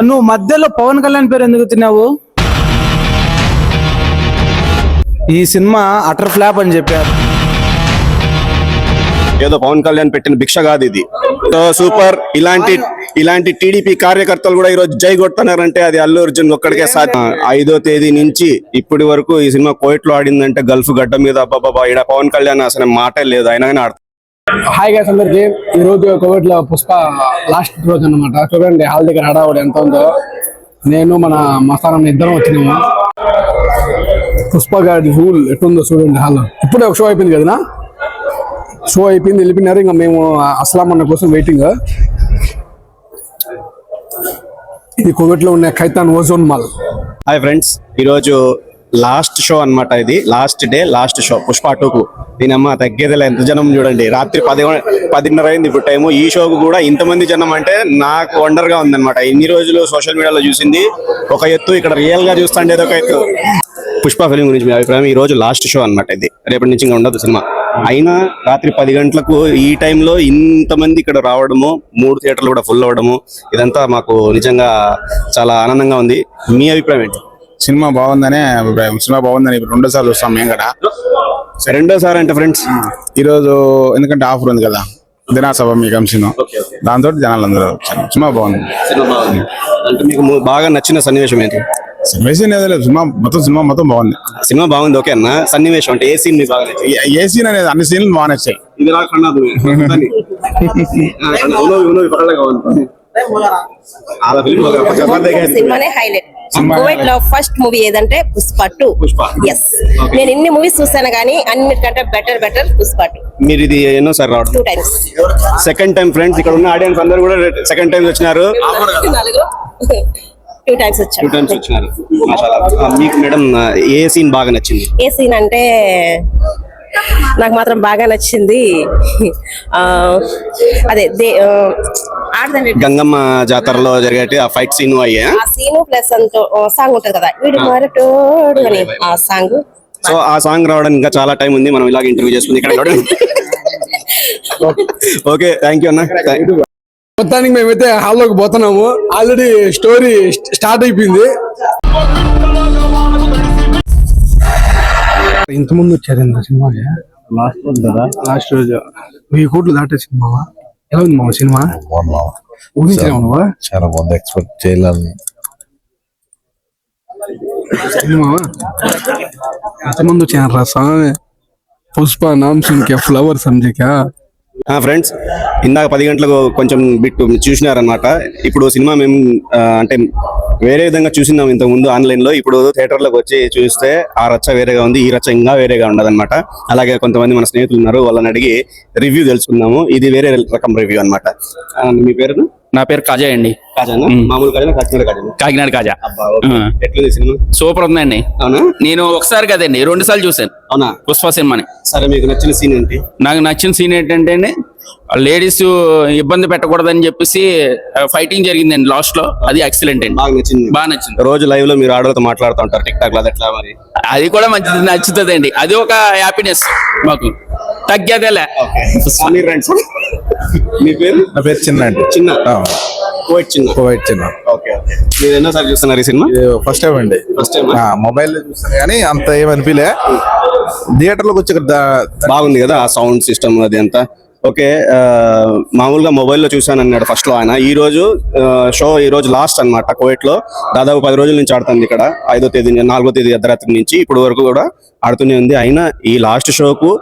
నువ్వు మధ్యలో పవన్ కళ్యాణ్ పేరు ఎందుకు తిన్నావు? ఈ సినిమా అటర్ ఫ్లాప్ అని చెప్పారు. ఏదో పవన్ కళ్యాణ్ పెట్టిన భిక్ష కాదు ఇది. సూపర్. ఇలాంటి టీడీపీ కార్యకర్తలు కూడా ఈరోజు జై కొడుతున్నారంటే అది అల్లు అర్జున్ ఒక్కడికే సాధ్యం. 5వ తేదీ నుంచి ఇప్పటి వరకు ఈ సినిమా కోయిట్ లో ఆడిందంటే గల్ఫ్ గడ్డ మీద అబ్బాబా ఈడ పవన్ కళ్యాణ్ అసలు మాటే లేదు, అయినా కానీ ఆడుతుంది. హాయ్ గైస్ అందరికి. ఈ రోజు కోవిడ్ లో పుష్ప లాస్ట్ రోజు అన్నమాట. చూడండి హాల్ దగ్గర హడావుడి ఎంత ఉందో. నేను మన మస్తానం ఇద్దరం వచ్చినాము. పుష్ప గారి రూల్ ఎట్టుందో చూడండి హాల్. ఇప్పుడే ఒక షో అయిపోయింది కదా, షో అయిపోయింది వెళ్ళిపోయినారు. ఇంకా మేము అస్లాం అన్న కోసం వెయిటింగ్. ఇది కోవిడ్ లో ఉన్న Khaitan Ozone mall. Hi friends, ఈరోజు లాస్ట్ షో అన్నమాట. ఇది last day last show Pushpa 2కు. దీనమ్మ తగ్గేదిలా ఎంత జనం చూడండి. రాత్రి 10:30 అయింది ఇప్పుడు టైము. ఈ షోకు కూడా ఇంతమంది జనం అంటే నాకు వండర్ గా ఉందన్నమాట. ఇన్ని రోజులు సోషల్ మీడియాలో చూసింది ఒక ఎత్తు, ఇక్కడ రియల్ గా చూస్తాండి ఒక ఎత్తు. పుష్ప ఫిలిం గురించి మీ అభిప్రాయం? ఈ రోజు లాస్ట్ షో అన్నమాట. ఇది రేపటి నుంచి ఇంకా ఉండదు సినిమా. అయినా రాత్రి 10 గంటలకు ఈ టైంలో ఇంతమంది ఇక్కడ రావడము, 3 థియేటర్లు కూడా ఫుల్ అవ్వడము, ఇదంతా మాకు నిజంగా చాలా ఆనందంగా ఉంది. మీ అభిప్రాయం ఏంటి? సినిమా బాగుందనే అభిప్రాయం. సినిమా బాగుందని రెండోసార్లు చూస్తాం మేము కూడా. రెండోసారి అంటే ఫ్రెండ్స్ ఈరోజు ఎందుకంటే ఆఫర్ ఉంది కదా, దినాసభ మీకు అంశం, దాంతో జనాలు అందరూ వచ్చారు. సినిమా బాగుంది. అంటే మీకు బాగా నచ్చిన సన్నివేశం ఏంటి? సన్నివేశం ఏదో లేదు, సినిమా మొత్తం బాగుంది. సినిమా బాగుంది ఓకే అన్న. సన్నివేశం అంటే ఏ సీన్ మీకు బాగా నచ్చింది? ఏ సీన్ అనేది అన్ని సీన్లు బాగా నచ్చాయి. సినిమానే హైలైట్. కోవిడ్ లో ఫస్ట్ మూవీ ఏదంటే పుష్ప 2. ఎస్, నేను ఇన్ని మూవీస్ చూసాను కానీ అన్నిటికంటే బెటర్ పుష్ప 2. మీరు ఇది ఎన్నో సార్ రావడం? 2 times. Second time friends. ఇక్కడ ఉన్న ఆడియన్స్ అందరూ కూడా సెకండ్ టైం వచ్చినారు. 2 times వచ్చారు. 2 times వచ్చినారు. మాషాల్లాహ్. మీకు మేడం ఏ సీన్ బాగా నచ్చింది? ఏ సీన్ అంటే నాకు మాత్రం బాగా నచ్చింది అదే గంగమ్మ జాతరలో జరిగే ఆ ఫైట్ సీన్ అయ్యే ఆ సీన్ ప్లస్ సాంగ్ ఉంటది కదా, వీడు మారటోడు అని ఆ సాంగ్. సో ఆ సాంగ్ రావడానికి ఇంకా చాలా టైం ఉంది. మనం ఇలాగ ఇంటర్వ్యూ చేసుకుంది ఇక్కడ. ఓకే, థ్యాంక్ యూ అన్న. మొత్తానికి మేమైతే హాల్లోకి పోతున్నాము. ఆల్రెడీ స్టోరీ స్టార్ట్ అయిపోయింది. ఇంతమంది వచ్చారు సినిమా లాస్ట్ రోజు 1000 కోట్లు దాటే సినిమా. ఎలా ఉంది మామ సినిమా? ఊహించావా? చాలా బాగుంది. ఎక్స్పెక్ట్ చేయాలని సినిమా. ఎంతమంది వచ్చారు రా స్వామి. పుష్ప నామ్ సున్కే ఫ్లవర్ సంజయ్కా. ఫ్రెండ్స్, ఇందాక 10 గంటలకు కొంచెం బిట్ చూసినారనమాట. ఇప్పుడు సినిమా మేము అంటే వేరే విధంగా చూసినాం ఇంతకు ముందు ఆన్లైన్ లో. ఇప్పుడు థియేటర్లోకి వచ్చి చూస్తే ఆ రచ్చ వేరేగా ఉంది, ఈ రచ్చ ఇంకా వేరేగా ఉండదన్నమాట. అలాగే కొంతమంది మన స్నేహితులు ఉన్నారు, వాళ్ళని అడిగి రివ్యూ తెలుసుకుందాము. ఇది వేరే రకం రివ్యూ అనమాట. మీ పేరు? నా పేరు కాజా అండి. కాజానా? మామూలు కాజా? కాకినాడ కాజా. ఎట్లుంది సినిమా? సూపర్ ఉందండి. అవునా? నేను ఒకసారి కదండి 2 సార్లు చూసాను. అవునా? పుష్ప సినిమాని. సరే, మీకు నచ్చిన సీన్ ఏంటి? నాకు నచ్చిన సీన్ ఏంటంటే అండి, లేడీస్ ఇబ్బంది పెట్టకూడదని చెప్పేసి ఫైటింగ్ జరిగిందండి లాస్ట్ లో. అది ఎక్సలెంట్ అండి. బాగా నచ్చింది. రోజు లైవ్ లో మీరు ఆడవాళ్ళతో మాట్లాడుతూ ఉంటారు టిక్ టాక్ లో, ఎట్లా మరి? అది కూడా మంచిది, నచ్చుతుంది అండి. అది ఒక హ్యాపీనెస్ మాకు. తగ్గేదేలే. మీ పేరు? నా పేరు చిన్న అండి. చిన్న. కోవిడ్ చిన్న. ఓకే. మీరు ఎన్నోసార్లు చూస్తున్నారు ఈ సినిమా? ఫస్ట్ టైం అండి. మొబైల్ లో చూస్తాను కానీ అంత ఏమనిపిలే. థియేటర్ లోకి వచ్చి బాగుంది కదా ఆ సౌండ్ సిస్టమ్ అది అంతా. ఓకే, మామూలుగా మొబైల్లో చూసాను అన్నాడు ఫస్ట్ లో ఆయన. ఈ రోజు షో ఈ రోజు లాస్ట్ అన్నమాట. కోవిడ్ లో దాదాపు 10 రోజుల నుంచి ఆడుతుంది ఇక్కడ. 5వ తేదీ 4వ తేదీ అర్ధరాత్రి నుంచి ఇప్పుడు వరకు కూడా ఆడుతూనే ఉంది. అయినా ఈ లాస్ట్ షోకు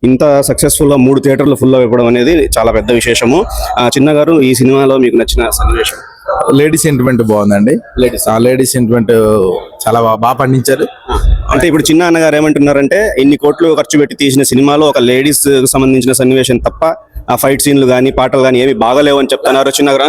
ఇంత సక్సెస్ఫుల్ గా 3 థియేటర్లు ఫుల్ అవ్వడం అనేది చాలా పెద్ద విశేషము. చిన్న గారు, ఈ సినిమాలో మీకు నచ్చిన సన్నివేశం? లేడీ సెంటిమెంట్ బాగుందండి. లేడీ సెంటిమెంట్ చాలా బాగా పండించారు. అంటే ఇప్పుడు చిన్న అన్నగారు ఏమంటున్నారంటే, ఇన్ని కోట్లు ఖర్చు పెట్టి తీసిన సినిమాలో ఒక లేడీస్ సంబంధించిన సన్నివేశం తప్ప ఆ ఫైట్ సీన్లు గానీ పాటలు గానీ ఏమి బాగాలేవు అని చెప్తున్నారు. చిన్నగా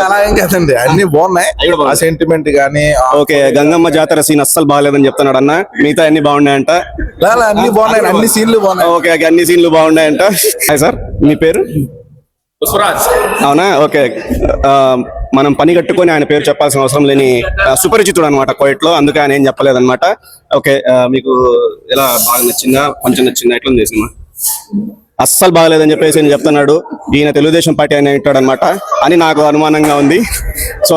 అలా ఏం కాదండి, అన్ని బాగున్నాయి. ఆ సెంటిమెంట్ గానీ. ఓకే, గంగమ్మ జాతర సీన్ అస్సలు బాగాలేదని చెప్తున్నాడు అన్న. మిగతా అన్ని బాగున్నాయంట. అన్ని బాగున్నాయి, అన్ని సీన్లు బాగున్నాయి. ఓకే, అన్ని సీన్లు బాగున్నాయంట. సార్, మీ పేరు? పుష్పరాజ్. అవునా? ఓకే. మనం పని కట్టుకొని ఆయన పేరు చెప్పాల్సిన అవసరం లేని సుపరిచితుడు అనమాట కోవిడ్ లో, అందుకే ఆయన ఏం చెప్పలేదన్నమాట. ఓకే, మీకు ఎలా బాగా నచ్చిందా, కొంచెం నచ్చిందా, ఎట్లా ఉంది సినిమా? అస్సలు బాగలేదని చెప్పేసి నేను చెప్తున్నాడు. ఈయన తెలుగుదేశం పార్టీ అని అంటాడు అనమాట అని నాకు అనుమానంగా ఉంది. సో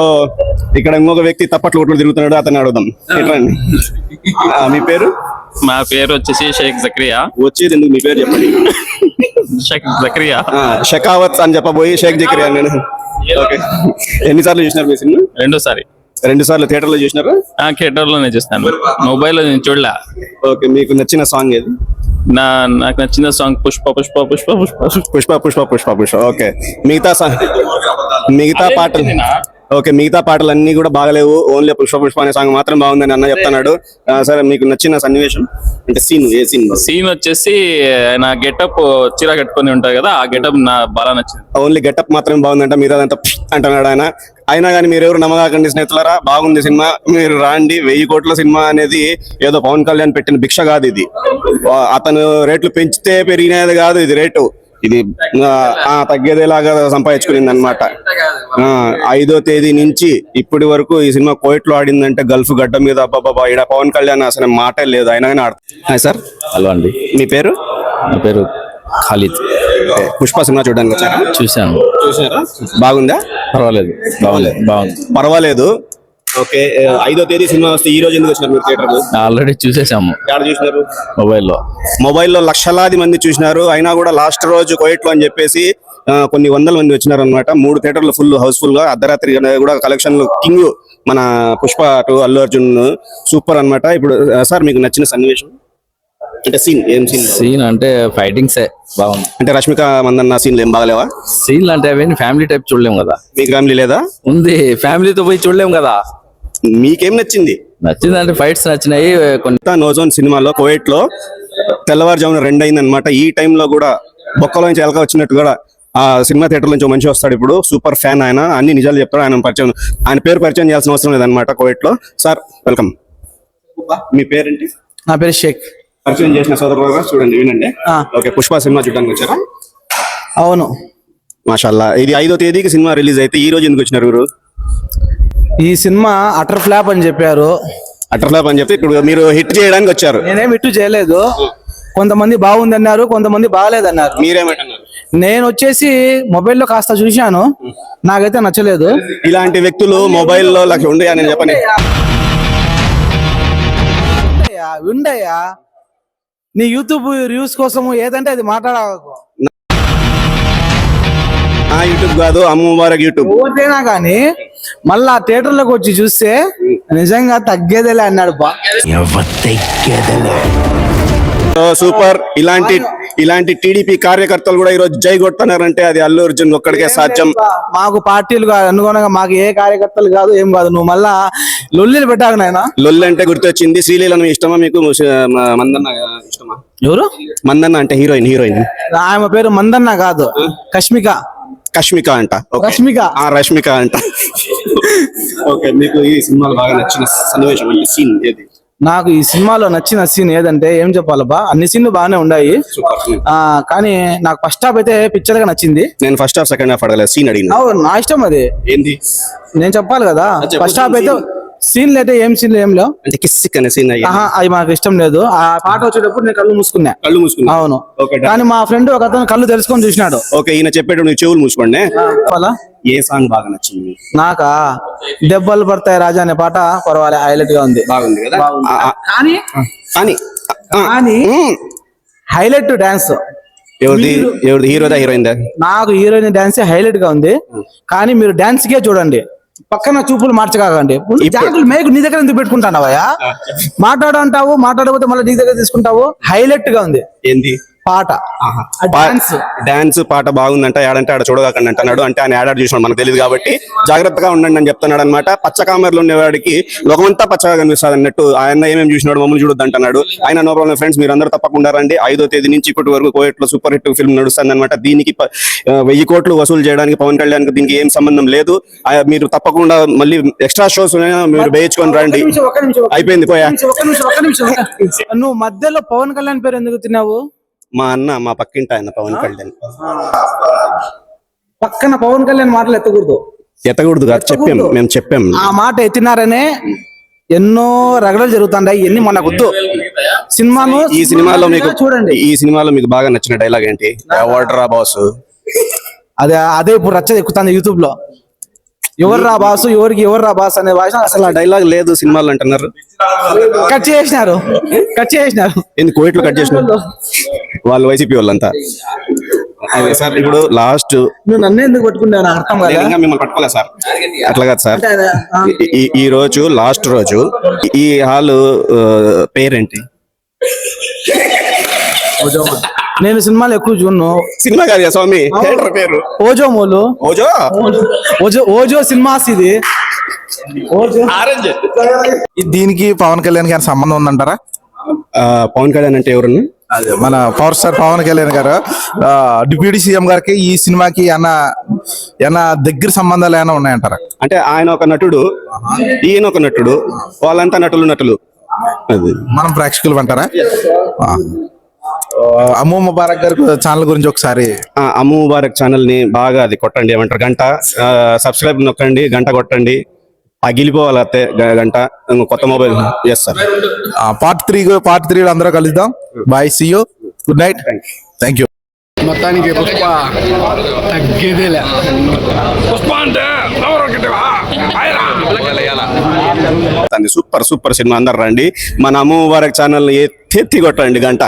ఇక్కడ ఇంకొక వ్యక్తి తప్పట్లు కొట్టుడు తిరుగుతున్నాడు, అతన్ని అడుగుదాం. ఎట్లండి మీ పేరు? మా పేరు వచ్చేసి షేక్ జక్రియా. వచ్చేది ఎందుకు మీ పేరు చెప్పండి. షేక్ జక్రియా. షెకావత్ అని చెప్పబోయి షేక్ జక్రియా నేను. ఓకే, ఎన్నిసార్లు చూసినారు మీ సినిమా? రెండోసారి. 2 సార్లు థియేటర్ లో చూసినారు? థియేటర్ లోనే చూస్తాను, మొబైల్ లో నేను చూడలే. ఓకే, మీకు నచ్చిన సాంగ్ ఏది? నాకు నచ్చిన సాంగ్ పుష్ప పుష్ప పుష్ప పుష్ప పుష్ప పుష్ప పుష్ప పుష్ప. ఓకే, మిగతా పాటలు ఓకే, మిగతా పాటలు అన్ని కూడా బాగలేవు, ఓన్లీ పుష్ప పుష్ప అనే సాంగ్ మాత్రం బాగుందని అన్న చెప్తున్నాడు. సరే, మీకు నచ్చిన సన్నివేశం అంటే సీన్, ఏ సీన్? సీన్ వచ్చేసి నా గెటప్ చీర కట్టుకొని ఉంటాయి కదా, ఆ గెటప్ నా బాగా నచ్చింది. ఓన్లీ గెటప్ మాత్రమే బాగుందంట, మీరు అదంతా అంటున్నాడు ఆయన. అయినా కానీ మీరు ఎవరు నమ్మకాకండి స్నేహితులారా, బాగుంది సినిమా, మీరు రాండి. 1000 కోట్ల సినిమా అనేది ఏదో పవన్ కళ్యాణ్ పెట్టిన భిక్ష కాదు ఇది. అతను రేట్లు పెంచితే పెరిగినది కాదు ఇది రేటు, ఇది తగ్గేదేలాగా సంపాదించుకునింది అనమాట. 5వ తేదీ నుంచి ఇప్పటి వరకు ఈ సినిమా కోయిట్లో ఆడిందంటే గల్ఫ్ గడ్డ మీద అబ్బాబా, ఇక్కడ పవన్ కళ్యాణ్ అసలు మాటే లేదు, అయినా కానీ ఆడుతుంది. సార్ హలో అండి, మీ పేరు? నా పేరు ఖాలిద్. పుష్ప సినిమా చూడడానికి వచ్చారా? చూశాను. చూసారా? బాగుందా? పర్వాలేదు, బాగుంది. పర్వాలేదు. ఓకే, 5వ తేదీ సినిమా వస్తే ఈ రోజు ఎందుకు వచ్చినారు మీరు థియేటర్? ఆల్రెడీ చూసేసాము. ఎక్కడ చూసినారు? మొబైల్లో లక్షలాది మంది చూసినారు. అయినా కూడా లాస్ట్ రోజు కోయిట్లో అని చెప్పేసి కొన్ని వందల మంది వచ్చినారు అనమాట. 3 థియేటర్లు ఫుల్ హౌస్ఫుల్ గా, అర్ధరాత్రి కూడా కలెక్షన్లు కింగ్ మన పుష్ప 2 అల్లు అర్జున్ సూపర్ అన్నమాట. ఇప్పుడు సార్, మీకు నచ్చిన సన్నివేశం అంటే సీన్, ఏం సీన్? సీన్ అంటే ఫైటింగ్సే బాగుంది. అంటే రష్మిక మందన్న సీన్లు ఏం బాగలేవా? సీన్లు అంటే అవన్నీ ఫ్యామిలీ టైప్ చూడలేము కదా. మీకు ఫ్యామిలీ లేదా? ఉంది, ఫ్యామిలీతో పోయి చూడలేము కదా. మీకేం నచ్చింది? నచ్చిందంటే ఫైట్స్ నచ్చినాయి కొన్ని. నోజోన్ సినిమాలో కోవిడ్ లో తెల్లవారుజామున 2 అయింది అనమాట. ఈ టైంలో కూడా బొక్కలోంచి ఎలక వచ్చినట్టు కూడా ఆ సినిమా థియేటర్ నుంచి మంచి వస్తాడు. ఇప్పుడు సూపర్ ఫ్యాన్ ఆయన, అన్ని నిజాలు చెప్తాడు. ఆయన పేరు పరిచయం చేయాల్సిన అవసరం లేదనమాట కోవిడ్ లో. Sir welcome. మీ పేరేంటి? నా పేరు షేక్. పరిచయం చేసిన సోదరుగా చూడండి, వినండి. ఓకే, పుష్ప సినిమా చూడడానికి వచ్చారా? అవును. మాషాల్లా. ఇది 5వ తేదీకి సినిమా రిలీజ్ అయితే ఈ రోజు ఎందుకు వచ్చినారు మీరు? ఈ సినిమా అటర్ ఫ్లాప్ అని చెప్పారు. అటర్ ఫ్లాప్ అని చెప్పి ఇప్పుడు మీరు హిట్ చేయడానికి వచ్చారు. నేనేం హిట్ చేయలేదు. కొంతమంది బాగుంది అన్నారు, కొంతమంది బాగాలేదన్నారు. మీరేమంటున్నారు? నేను వచ్చేసి మొబైల్లో కాస్త చూశాను, నాకైతే నచ్చలేదు. ఇలాంటి వ్యక్తులు మొబైల్లో ఉండే నేను చెప్పని ఉండయ్యా, నీ యూట్యూబ్ రివ్యూస్ కోసం ఏదంటే అది మాట్లాడకు. యూట్యూబ్ కాదు, అమ్మ ముబారక్ యూట్యూబ్. ఓటేనా కానీ మళ్ళా థియేటర్ లోకి వచ్చి చూస్తే నిజంగా తగ్గేదేలే అన్నాడు బా. సూపర్. ఇలాంటి టీడీపీ కార్యకర్తలు కూడా ఈ రోజు జై కొడుతున్నారంటే అది అల్లు అర్జున్ ఒక్కడికే సాధ్యం. మాకు పార్టీలు అనుగుణంగా మాకు ఏ కార్యకర్తలు కాదు, ఏం కాదు. నువ్వు మళ్ళా లొల్లిని పెట్టాక నాయనా. లొల్లి అంటే గుర్తొచ్చింది, శ్రీలీలను ఇష్టమా మీకు? మందన్న ఇష్టమా? ఎవరు మందన్న అంటే హీరోయిన్. ఆమె పేరు మందన్న కాదు, కష్మిక అంట. రష్మిక అంట. ఓకే, మీకు ఈ సినిమాలో బాగా నచ్చిన సన్నివేశం అంటే సీన్ ఏది? నాకు ఈ సినిమాలో నచ్చిన సీన్ ఏదంటే ఏం చెప్పాలబ్బా, అన్ని సీన్లు బాగానే ఉన్నాయి. కానీ నాకు ఫస్ట్ హాఫ్ అయితే పిక్చర్ గా నచ్చింది. నేను ఫస్ట్ హాఫ్ సెకండ్ హాఫ్ అడగలేదు, సీన్ అడిగిన. నా ఇష్టం అది. ఏంది నేను చెప్పాలి కదా. ఫస్ట్ హాఫ్ అయితే సీన్లు అయితే ఏం సీన్లు ఏం లేవు. అంటే కిస్సిక్ అనే సీన్ అది మాకు ఇష్టం లేదు. ఆ పాట వచ్చేటప్పుడు నేను కళ్ళు మూసుకున్నా. అవును. కానీ మా ఫ్రెండ్ ఒక అతను కళ్ళు తెలుసుకొని చూసినాడు. ఓకే, ఈయన చెప్పేటప్పుడు చెవులు మూసుకోండి. ఏ సాంగ్ బాగా నచ్చింది? నాకా దెబ్బలు పడతాయి రాజా అనే పాట పర్వాలే, హైలైట్ గా ఉంది. బాగుంది కదా. కానీ హైలైట్ డాన్స్ ఎవరిది? హీరోదా హీరోయిన్? నాకు హీరోయిన్ డాన్స్ హైలైట్ గా ఉంది. కానీ మీరు డాన్స్ కే చూడండి, పక్కన చూపులు మార్చకాకండి. మేకు నీ దగ్గర ఎందుకు పెట్టుకుంటానవయ్యా? మాట్లాడంటావు, మాట్లాడకపోతే మళ్ళీ నీ దగ్గర తీసుకుంటావు. హైలైట్ గా ఉంది. ఏంది పాట? డాన్స్ పాట బాగుందంట. ఏడంటే ఆడ చూడగాకండి అంటున్నాడు. అంటే ఆయన ఏడాడు చూసినాడు, మనకు తెలియదు కాబట్టి జాగ్రత్తగా ఉండండి అని చెప్తున్నాడు అనమాట. పచ్చ కామెర్లు ఉండేవాడికి లోకమంతా పచ్చగా కనిపిస్తుంది అన్నట్టు ఆయన ఏమేమి చూసినాడు మమ్మల్ని చూడొద్దు అంటున్నాడు. ఆయన నో ప్రాబ్లం ఫ్రెండ్స్, మీరు అందరూ తప్పకుండా రండి. 5వ తేదీ నుంచి ఇప్పటి వరకు కోవిట్లో సూపర్ హిట్ ఫిల్మ్ నడుస్తుంది అనమాట. దీనికి 1000 కోట్లు వసూలు చేయడానికి పవన్ కళ్యాణ్ దీనికి ఏం సంబంధం లేదు. మీరు తప్పకుండా మళ్ళీ ఎక్స్ట్రా షోస్ మీరు వేయించుకొని రండి. అయిపోయింది, పోయా. నువ్వు మధ్యలో పవన్ కళ్యాణ్ పేరు ఎందుకు తిన్నావు? మా అన్న, మా పక్కింటి ఆయన పవన్ కళ్యాణ్. పక్కన పవన్ కళ్యాణ్ మాటలు ఎత్తకూడదు కాదు, మేము చెప్పాం. ఆ మాట ఎత్తినారనే ఎన్నో రగడలు జరుగుతుంటాయి, ఇవన్నీ మనకు వద్దు. సినిమాను ఈ సినిమాలో మీకు చూడండి. ఈ సినిమాలో మీకు బాగా నచ్చిన డైలాగ్ ఏంటి? ఎవడ్రా బాస్? అదే ఇప్పుడు రచ్చ ఎక్కుతుంది యూట్యూబ్ లో. ఎవర్రా బాసు, ఎవర్రా బాస్ అనే భాష అసలు ఆ డైలాగ్ లేదు సినిమాలో అంటున్నారు. కట్ చేసినారు. ఎందుకు కోవిడ్లో కట్ చేసిన వాళ్ళు వైసీపీ వాళ్ళంతా. అదే సార్, ఇప్పుడు లాస్ట్ నువ్వు నన్ను ఎందుకు పట్టుకున్నావు నాకు అర్థం కాదా? ఇంకా మిమ్మల్ని పట్టుకోలేదు సార్, అట్లా కాదు సార్. ఈ రోజు లాస్ట్ రోజు ఈ హాల్ పేరేంటి? నేను సినిమాలు ఎక్కువ చూడను. సినిమా కాదు స్వామి, థియేటర్ పేరు ఓజోమోలు. ఓజో సినిమాస్ ఇది. దీనికి పవన్ కళ్యాణ్ గారి సంబంధం ఉందంటారా? పవన్ కళ్యాణ్ అంటే ఎవరన్నా? అదే మన పవర్ స్టార్ పవన్ కళ్యాణ్ గారు డిప్యూటీ సీఎం గారికి ఈ సినిమాకి ఏమన్నా దగ్గర సంబంధాలు ఏమైనా ఉన్నాయంటారా? అంటే ఆయన ఒక నటుడు, ఈయన ఒక నటుడు, వాళ్ళంతా నటులు. అది మనం ప్రేక్షకులు అంటారా? అమ్ము ముబారక్ గారి ఛానల్ గురించి ఒకసారి. అమ్ము ముబారక్ ఛానల్ ని బాగా అది కొట్టండి, ఏమంటారు గంట సబ్స్క్రైబ్ నొక్కండి, గంట కొట్టండి, పగిలిపోవాలి అత్తే గంట. కొత్త మొబైల్. Yes sir. పార్ట్ 3 అందరూ కలుద్దాం. Bye, see you, good night, thank you. మొత్తానికి పుష్ప తగ్గేదేలే. సూపర్ సినిమా, అందరు రండి. మన అమ్ము ముబారక్ ఛానల్ ఎత్తి కొట్టండి గంట.